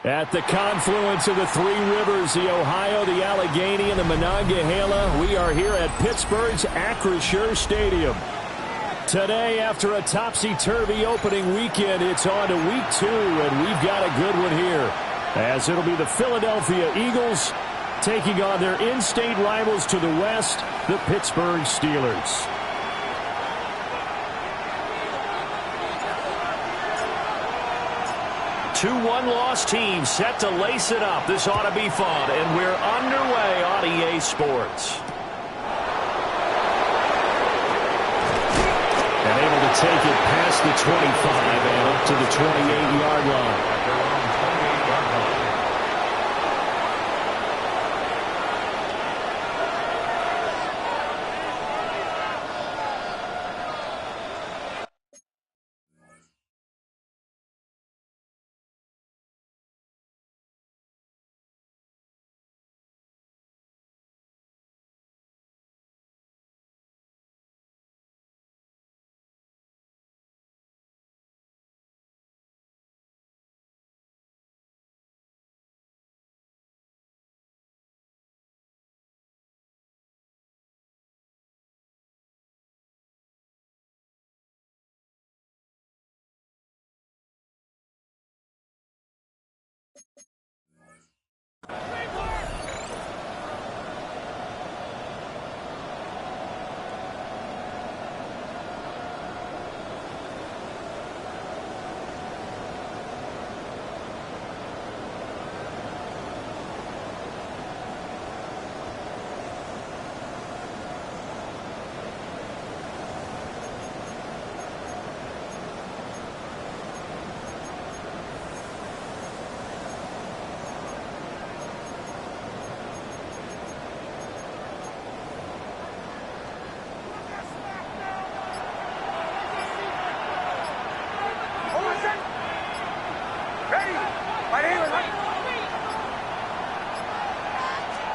At the confluence of the three rivers, the Ohio, the Allegheny, and the Monongahela, we are here at Pittsburgh's Acrisure Stadium. Today, after a topsy-turvy opening weekend, it's on to week 2, and we've got a good one here, as it'll be the Philadelphia Eagles taking on their in-state rivals to the west, the Pittsburgh Steelers. Two one-loss teams set to lace it up. This ought to be fun, and we're underway on EA Sports. And able to take it past the 25 and up to the 28-yard line.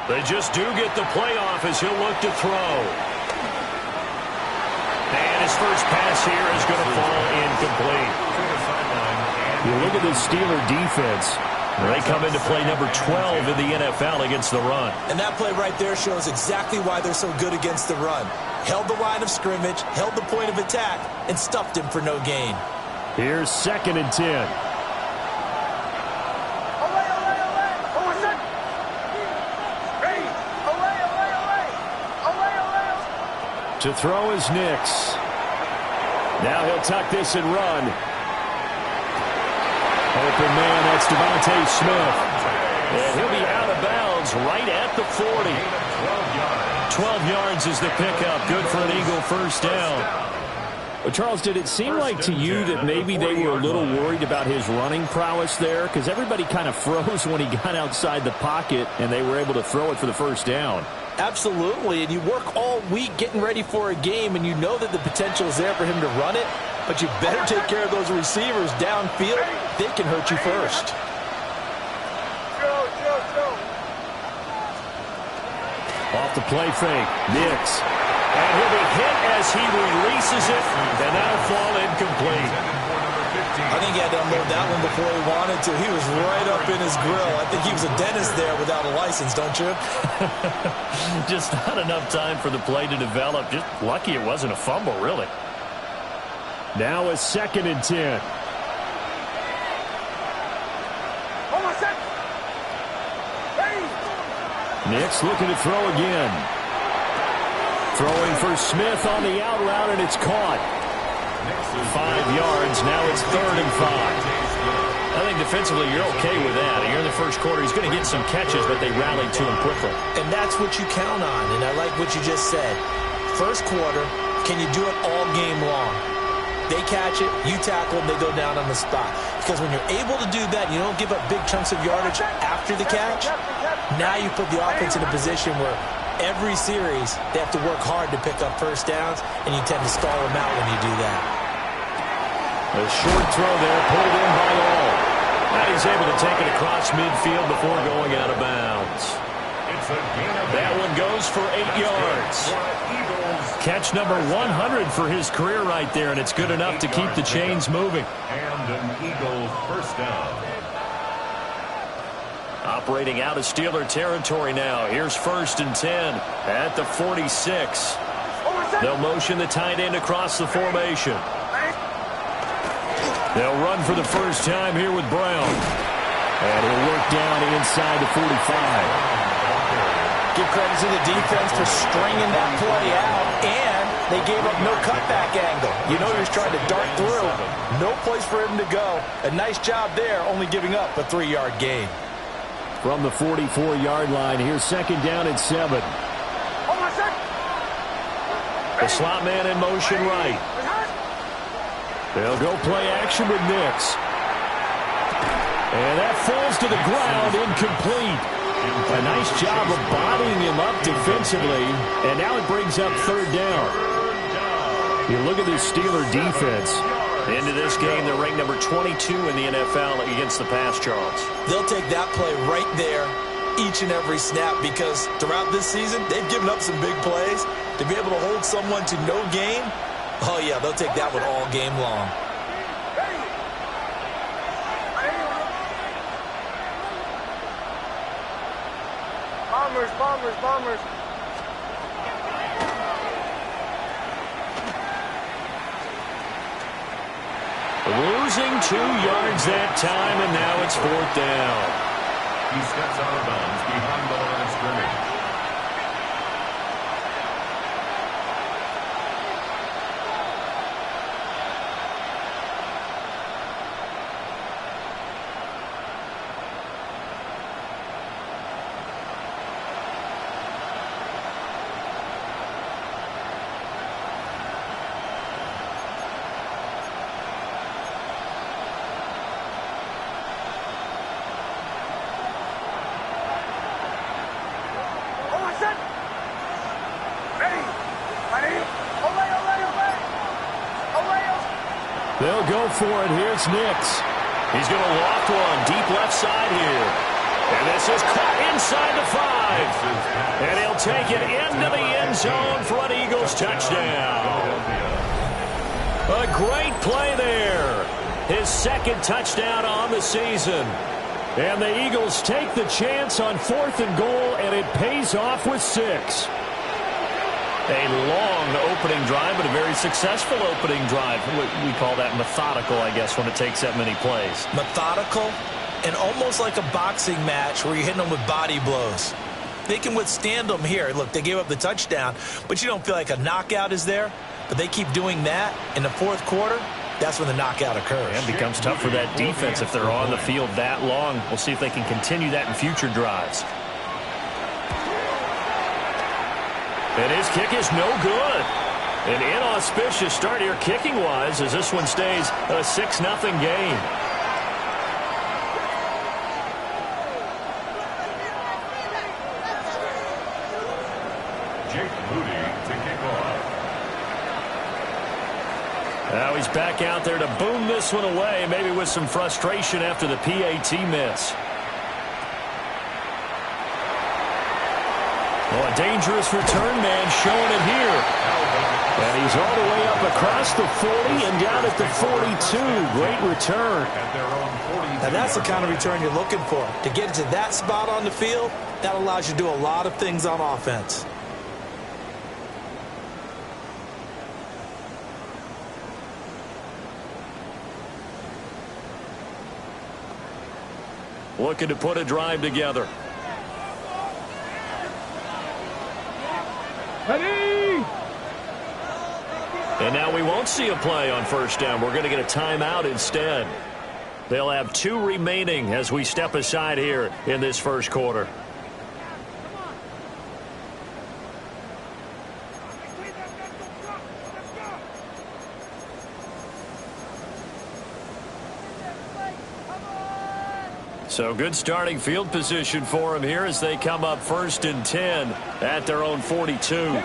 They just do get the playoff as he'll look to throw. And his first pass here is going to fall incomplete. You look at this Steeler defense. They come into play number 12 in the NFL against the run. And that play right there shows exactly why they're so good against the run. Held the line of scrimmage, held the point of attack, and stuffed him for no gain. Here's 2nd and 10. To throw is Nix. Now he'll tuck this and run. Open man, that's Devontae Smith. And he'll be out of bounds right at the 40. 12 yards is the pickup. Good for an Eagle first down. Well, Charles, did it seem like to you that maybe they were a little worried about his running prowess there? Because everybody kind of froze when he got outside the pocket, and they were able to throw it for the first down. Absolutely, and you work all week getting ready for a game, and you know that the potential is there for him to run it, but you better take care of those receivers downfield. They can hurt you first. Off the play fake, Nix. And he'll be hit as he releases it, and that'll fall incomplete. I think he had to unload that one before he wanted to. He was right up in his grill. I think he was a dentist there without a license, don't you? Just not enough time for the play to develop. Just lucky it wasn't a fumble, really. Now a 2nd and 10. Nix looking to throw again. Throwing for Smith on the out route, and it's caught. 5 yards. Now it's 3rd and 5. I think defensively you're okay with that. Here in the first quarter, he's going to get some catches, but they rallied to him quickly. And that's what you count on, and I like what you just said. First quarter, can you do it all game long? They catch it, you tackle them, they go down on the spot. Because when you're able to do that, you don't give up big chunks of yardage after the catch. Now you put the offense in a position where every series they have to work hard to pick up first downs, and you tend to stall them out when you do that. A short throw there, pulled in by all. And he's able to take it across midfield before going out of bounds. That one goes for 8 yards. Catch number 100 for his career right there, and it's good enough to keep the chains moving. And an Eagle first down. Operating out of Steeler territory now. Here's 1st and 10 at the 46. They'll motion the tight end across the formation. They'll run for the first time here with Brown. And he'll work down inside the 45. Give credit to the defense for stringing that play out, and they gave up no cutback angle. You know he was trying to dart through. No place for him to go. A nice job there, only giving up a 3-yard gain. From the 44-yard line, here's 2nd down and 7. The slot man in motion right. They'll go play action with Nix. And that falls to the ground, incomplete. A nice job of bodying him up defensively, and now it brings up 3rd down. You look at this Steeler defense. Into this game, they're ranked number 22 in the NFL against the pass, Charles. They'll take that play right there each and every snap because throughout this season, they've given up some big plays. To be able to hold someone to no gain, oh, yeah, they'll take that one all game long. Bombers. Losing 2 yards that time, and now it's 4th down. He steps out of bounds behind the line of scrimmage. They'll go for it. Here's Nix. He's going to loft one deep left side here. And this is caught inside the 5. And he'll take it into the end zone for an Eagles touchdown. A great play there. His 2nd touchdown on the season. And the Eagles take the chance on 4th and goal, and it pays off with 6. A long opening drive, but a very successful opening drive. We call that methodical, I guess, when it takes that many plays. Methodical and almost like a boxing match where you're hitting them with body blows. They can withstand them here. Look, they gave up the touchdown, but you don't feel like a knockout is there. But they keep doing that in the 4th quarter. That's when the knockout occurs. And it becomes tough for that defense if they're on the field that long. We'll see if they can continue that in future drives. And his kick is no good. An inauspicious start here kicking-wise as this one stays a 6-0 game. Jake Moody to kick off. Now he's back out there to boom this one away, maybe with some frustration after the PAT miss. Well, a dangerous return man showing it here. And he's all the way up across the 40 and down at the 42. Great return. Now that's the kind of return you're looking for. To get to that spot on the field, that allows you to do a lot of things on offense. Looking to put a drive together. And now we won't see a play on 1st down. We're going to get a timeout instead. They'll have 2 remaining as we step aside here in this 1st quarter. So good starting field position for them here as they come up 1st and 10 at their own 42. Here we go.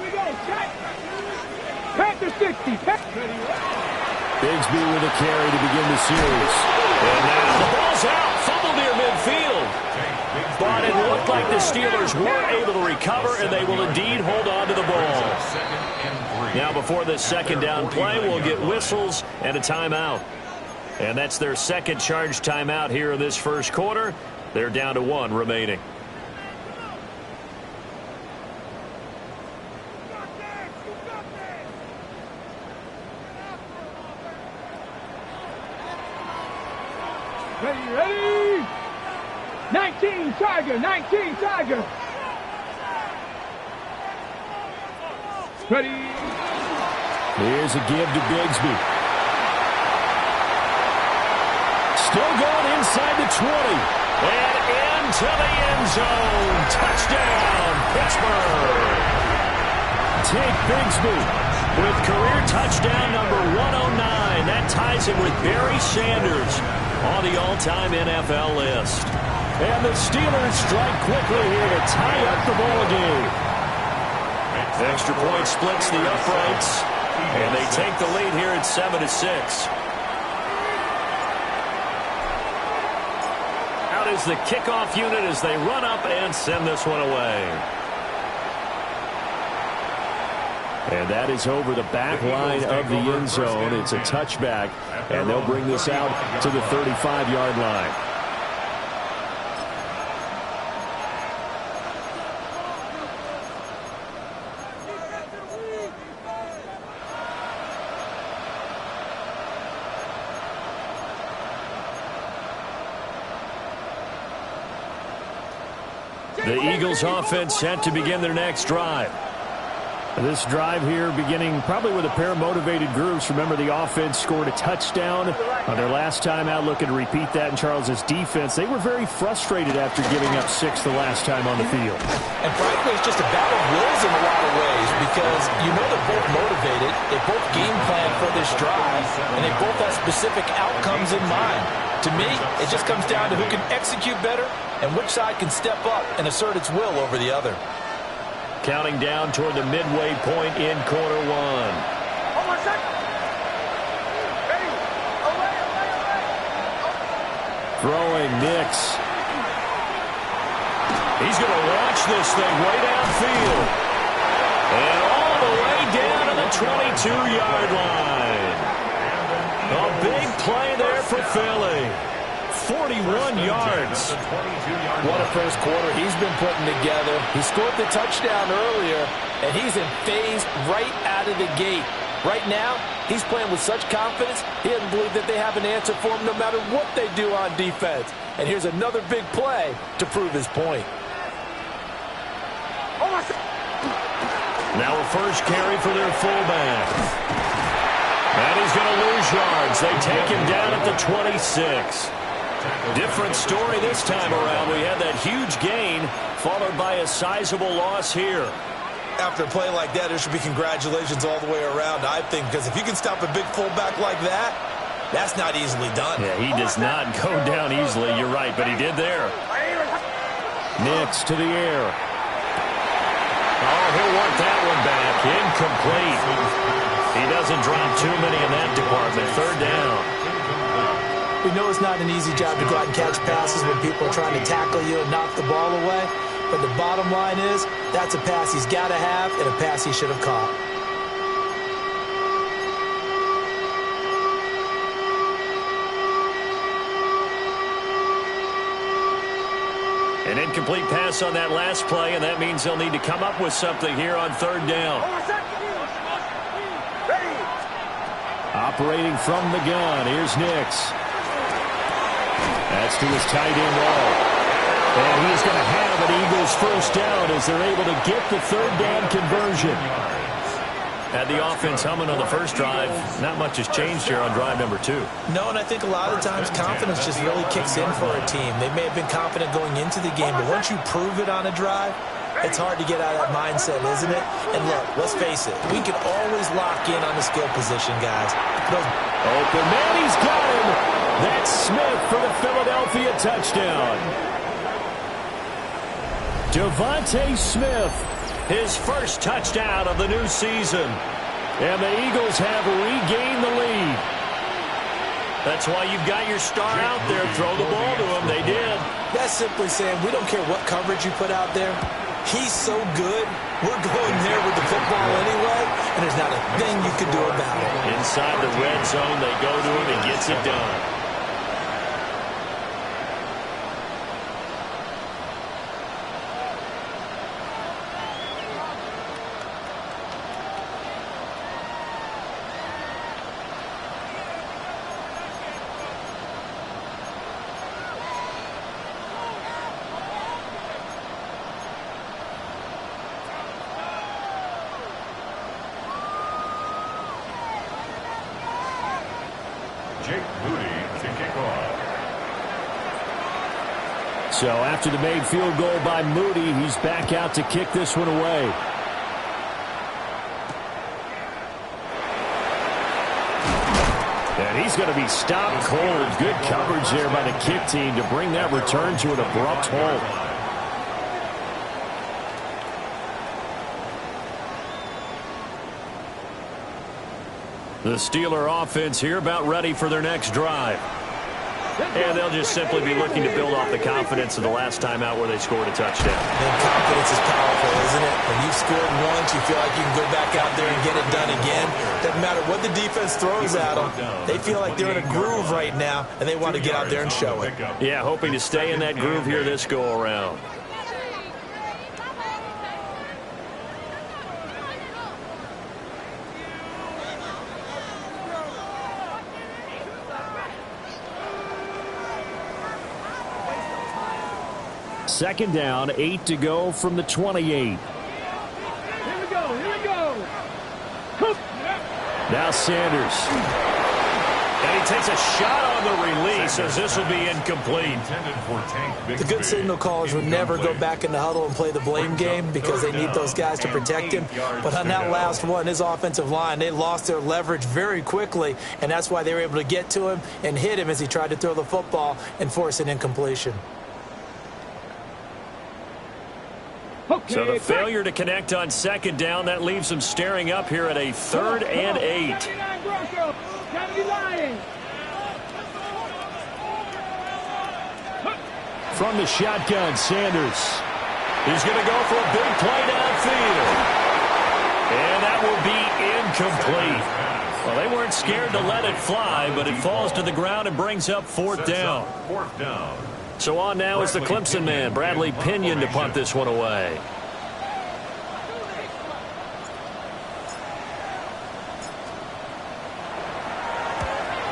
Pack the 60. Bigsby with a carry to begin the series. And now the ball's out. Fumble near midfield. But it looked like the Steelers were able to recover, and they will indeed hold on to the ball. Now before this 2nd down play, we'll get whistles and a timeout. And that's their 2nd charge timeout here in this 1st quarter. They're down to 1 remaining. Ready? 19 Tiger, 19 Tiger. Ready? Here's a give to Bigsby. Still going inside the 20. And into the end zone. Touchdown, Pittsburgh. Take Bigsby with career touchdown number 109. That ties him with Barry Sanders on the all-time NFL list. And the Steelers strike quickly here to tie up the ball game. Extra point splits the uprights, and they take the lead here at 7-6. Out is the kickoff unit as they run up and send this one away. And that is over the back line of the end zone. It's a touchback, and they'll bring this out to the 35-yard line. The Eagles offense set to begin their next drive. This drive here beginning probably with a pair of motivated groups. Remember, the offense scored a touchdown on their last time out, looking to repeat that in Charles's defense. They were very frustrated after giving up 6 the last time on the field. And frankly, it's just a battle of wills in a lot of ways because you know they're both motivated. They both game plan for this drive, and they both have specific outcomes in mind. To me, it just comes down to who can execute better and which side can step up and assert its will over the other. Counting down toward the midway point in quarter 1. Throwing Nix. He's going to launch this thing way downfield. And all the way down to the 22-yard line. A big play there for Philly. 41 yards. What a first quarter he's been putting together. He scored the touchdown earlier, and he's in phase right out of the gate. Right now, he's playing with such confidence, he doesn't believe that they have an answer for him no matter what they do on defense. And here's another big play to prove his point. Now a first carry for their fullback. And he's going to lose yards. They take him down at the 26. Different story this time around. We had that huge gain followed by a sizable loss here. After a play like that, there should be congratulations all the way around, I think, because if you can stop a big fullback like that, that's not easily done. Yeah, he does not go down easily. You're right, but he did there. Nix to the air. Oh, he'll want that one back. Incomplete. He doesn't drop too many in that department. Third down. We know it's not an easy job to go out and catch passes when people are trying to tackle you and knock the ball away. But the bottom line is, that's a pass he's got to have and a pass he should have caught. An incomplete pass on that last play, and that means they'll need to come up with something here on third down. Operating from the gun, here's Nix. That's to his tight end wall. And he's going to have an Eagles first down as they're able to get the third down conversion. Had the offense humming on the first drive. Not much has changed here on drive number 2. No, and I think a lot of times confidence just really kicks in for a team. They may have been confident going into the game, but once you prove it on a drive, it's hard to get out of that mindset, isn't it? And look, let's face it, we can always lock in on the skill position, guys. Open man, he's got him. That's Smith for the Philadelphia touchdown. Devontae Smith, his first touchdown of the new season. And the Eagles have regained the lead. That's why you've got your star out there. Throw the ball to him. They did. That's simply saying we don't care what coverage you put out there. He's so good, we're going there with the football anyway, and there's not a thing you can do about it. Inside the red zone, they go to him and gets it done. Jake Moody to kick off. So after the made field goal by Moody, he's back out to kick this one away. And he's going to be stopped cold. Good coverage there by the kick team to bring that return to an abrupt halt. The Steeler offense here about ready for their next drive. And they'll just simply be looking to build off the confidence of the last time out where they scored a touchdown. And confidence is powerful, isn't it? When you've scored once, you feel like you can go back out there and get it done again. Doesn't matter what the defense throws at them. They feel like they're in a groove right now, and they want to get out there and show it. Yeah, hoping to stay in that groove here this go-around. Second down, 8 to go from the 28. Here we go. Now Sanders. And he takes a shot on the release as this will be incomplete. The good signal callers would never go back in the huddle and play the blame game because they need those guys to protect him. But on that last one, his offensive line, they lost their leverage very quickly, and that's why they were able to get to him and hit him as he tried to throw the football and force an incompletion. So the failure to connect on second down, that leaves them staring up here at a 3rd and 8. From the shotgun, Sanders. He's going to go for a big play downfield. And that will be incomplete. Well, they weren't scared to let it fly, but it falls to the ground and brings up 4th down. So on now is the Clemson man, Bradley Pinion, to punt this one away.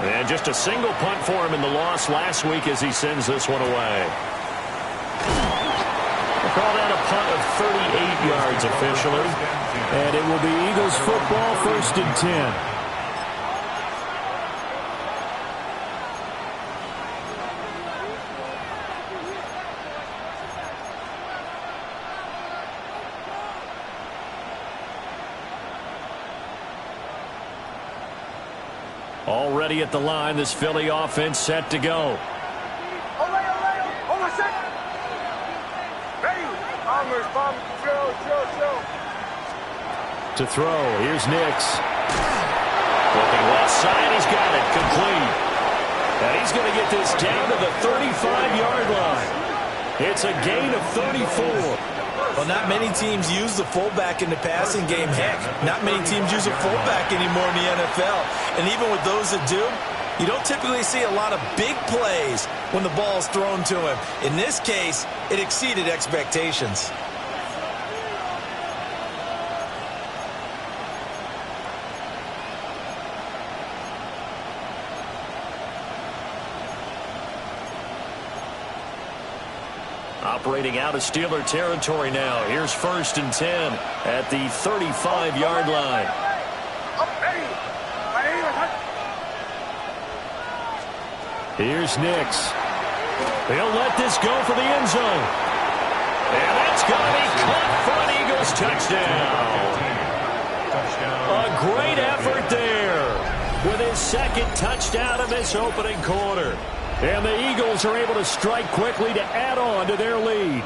And just a single punt for him in the loss last week as he sends this one away. We'll call that a punt of 38 yards officially. And it will be Eagles football, 1st and 10. Already at the line, this Philly offense set to go. To throw, here's Nix. Looking left side, he's got it, complete. And he's going to get this down to the 35-yard line. It's a gain of 34. Well, not many teams use the fullback in the passing game. Heck, not many teams use a fullback anymore in the NFL. And even with those that do, you don't typically see a lot of big plays when the ball's thrown to him. In this case, it exceeded expectations. Operating out of Steeler territory now. Here's 1st and 10 at the 35-yard line. Here's Nix. He'll let this go for the end zone. And that's going to be caught for an Eagles touchdown. A great effort there with his 2nd touchdown of this opening quarter. And the Eagles are able to strike quickly to add on to their lead.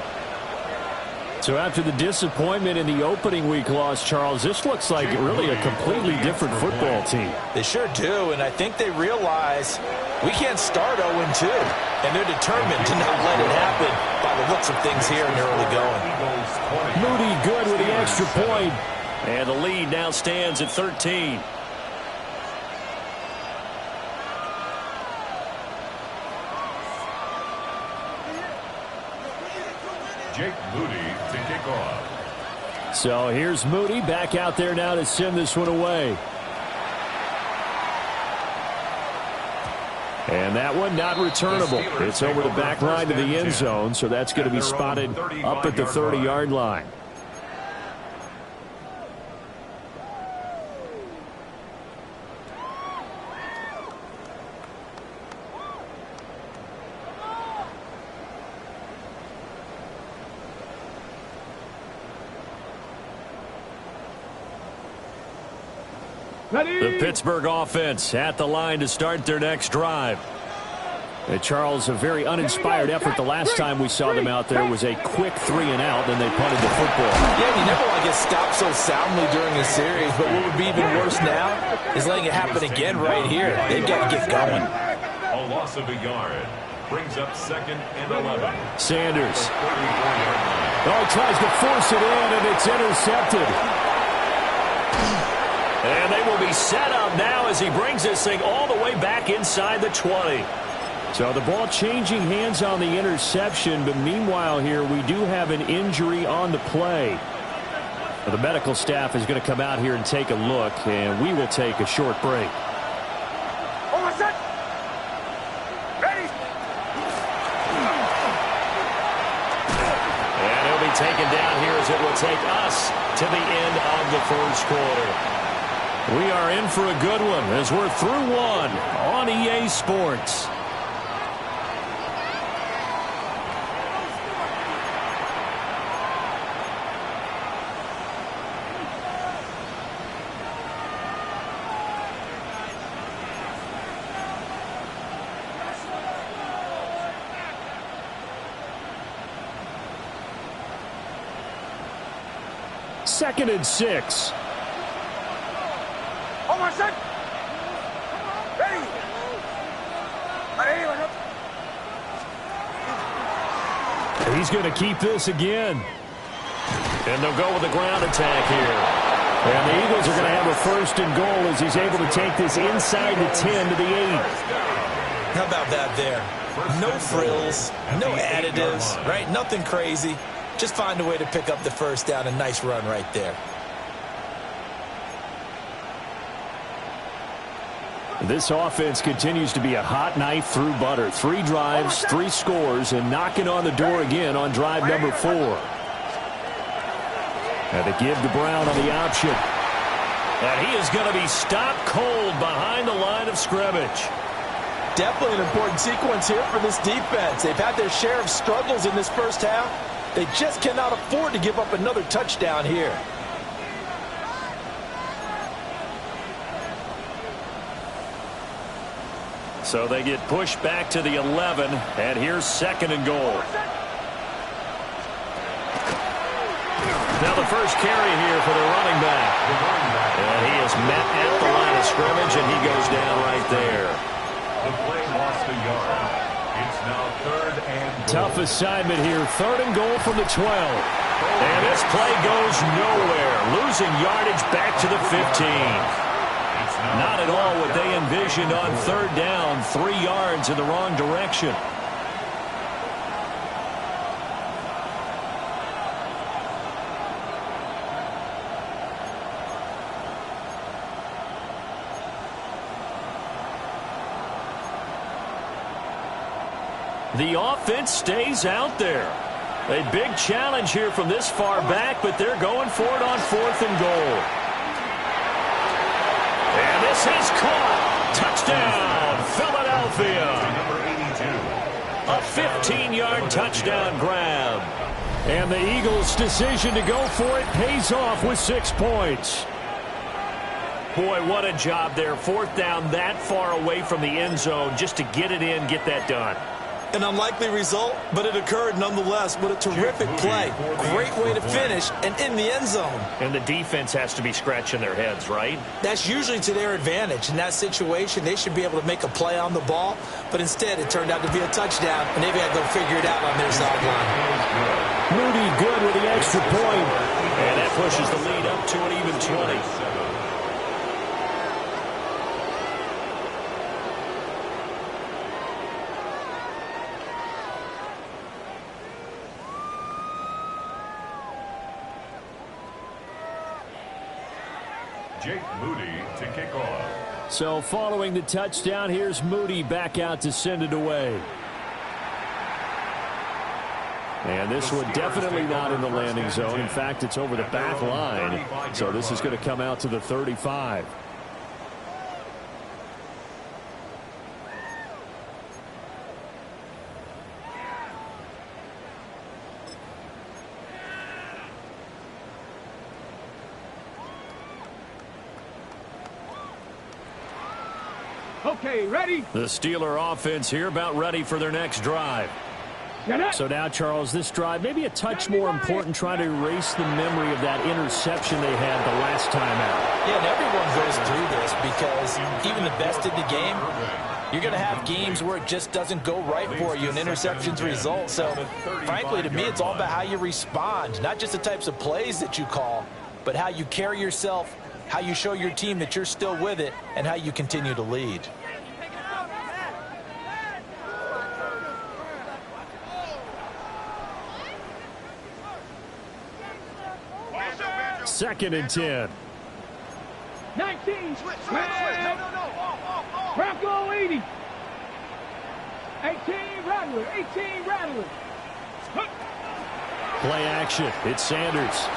So after the disappointment in the opening week loss, Charles, this looks like really a completely different football team. They sure do, and I think they realize we can't start 0-2. And they're determined to not let it happen by the looks of things here in the early going. Moody good with the extra point. And the lead now stands at 13. Jake Moody to kick off. So here's Moody back out there now to send this one away. And that one not returnable. It's over the back line to the end zone, so that's going to be spotted up at the 30-yard line. The Pittsburgh offense at the line to start their next drive. Charles, a very uninspired effort. The last time we saw them out there was a quick 3-and-out, then they punted the football. Yeah, you never want to get stopped so soundly during a series, but what would be even worse now is letting it happen again right here. They've got to get going. A loss of a yard brings up 2nd and 11. Sanders. Oh, tries to force it in, and it's intercepted. And they will be set up now as he brings this thing all the way back inside the 20. So the ball changing hands on the interception, but meanwhile here we do have an injury on the play. The medical staff is going to come out here and take a look, and we will take a short break. Almost set. Ready. And he'll be taken down here as it will take us to the end of the first quarter. We are in for a good one as we're through one on EA Sports. Second and 6. Almost set. Ready. He's going to keep this again. And they'll go with the ground attack here. And the Eagles are going to have a 1st and goal as he's able to take this inside the 10 to the 8. How about that there? No frills, no additives, right? Nothing crazy. Just find a way to pick up the first down. A nice run right there. This offense continues to be a hot knife through butter. 3 drives, 3 scores, and knocking on the door again on drive number 4. And they give to Brown on the option. And he is going to be stopped cold behind the line of scrimmage. Definitely an important sequence here for this defense. They've had their share of struggles in this first half. They just cannot afford to give up another touchdown here. So they get pushed back to the 11, and here's 2nd and goal. Now the first carry here for the running back. And he is met at the line of scrimmage, and he goes down right there. The play lost a yard. It's now 3rd and goal. Tough assignment here. 3rd and goal from the 12. And this play goes nowhere. Losing yardage back to the 15. Not at all what they envisioned on 3rd down. 3 yards in the wrong direction. The offense stays out there. A big challenge here from this far back, but they're going for it on 4th and goal. And this is caught. Touchdown, Philadelphia. A 15-yard touchdown grab. And the Eagles' decision to go for it pays off with 6 points. Boy, what a job there. 4th down that far away from the end zone just to get it in, get that done. An unlikely result, but it occurred nonetheless. What a terrific play. Great way to finish and in the end zone. And the defense has to be scratching their heads, right? That's usually to their advantage. In that situation, they should be able to make a play on the ball, but instead it turned out to be a touchdown, and they've got to go figure it out on their sideline. Moody good with the extra point. And that pushes the lead up to an even 20. Jake Moody to kick off. So following the touchdown, here's Moody back out to send it away. And this one definitely not in the landing zone. In fact, it's over the back line. So this is going to come out to the 35. Okay, ready? The Steeler offense here about ready for their next drive. So now, Charles, this drive maybe a touch more important, trying to erase the memory of that interception they had the last time out. Yeah, and everyone goes through this because even the best in the game, you're going to have games where it just doesn't go right for you and interceptions result. So, frankly, to me, it's all about how you respond, not just the types of plays that you call, but how you carry yourself, how you show your team that you're still with it, and how you continue to lead. Second and 10. 19. Bronco 80. 18 Rattler. 18 Rattler. Play action. It's Sanders.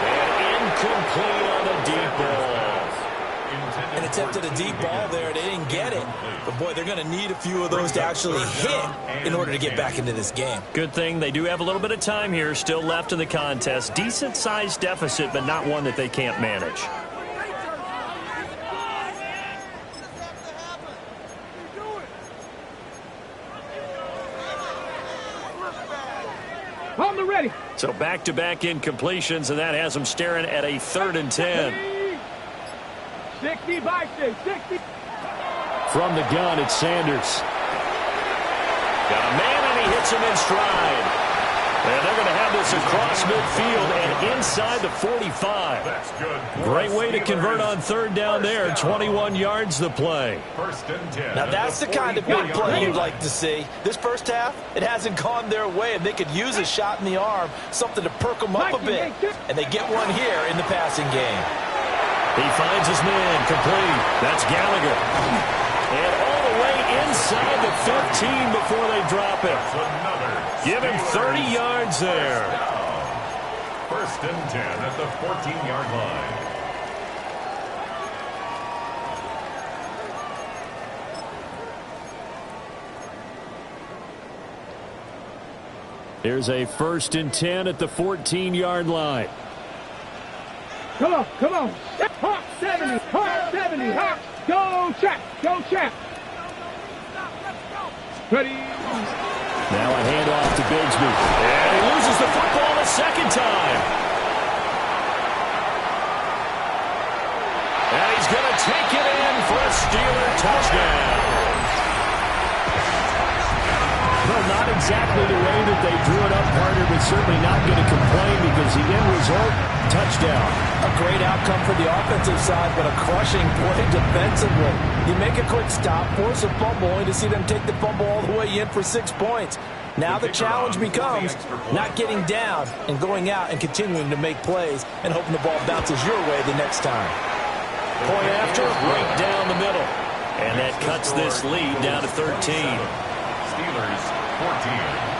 And incomplete on the deep ball. An attempt at a deep ball there. They didn't get it. But, boy, they're going to need a few of those to actually hit in order to get back into this game. Good thing they do have a little bit of time here still left in the contest. Decent-sized deficit, but not one that they can't manage. On the ready. So back-to-back incompletions, and that has them staring at a 3rd and 10. 60 by 60. From the gun, it's Sanders. Got a man, and he hits him in stride. And they're going to have this across midfield and inside the 45. That's good. Great way to convert on 3rd down there. 21 yards the play. 1st and 10. Now, that's the kind of big play you'd like to see. This first half, it hasn't gone their way, and they could use a shot in the arm, something to perk them up a bit. And they get one here in the passing game. He finds his man, complete. That's Gallagher. And all the way inside the 15 before they drop it. Give him 30 yards there. 1st and 10 at the 14-yard line. Here's a 1st and 10 at the 14-yard line. Come on, come on. Hawk 70, Hawk 70, Hawk. Go, Chap, go, Chap. Ready. Now a handoff to Bigsby. And he loses the football a second time. And he's going to take it in for a Steeler touchdown. Well, not exactly the way that they drew it up, partner, but certainly not going to complain because the end result, touchdown. A great outcome for the offensive side, but a crushing play defensively. You make a quick stop, force a fumble, only to see them take the fumble all the way in for 6 points. Now the challenge becomes not getting down and going out and continuing to make plays and hoping the ball bounces your way the next time. Point after, right down the middle. And that cuts this lead down to 13. Steelers 14.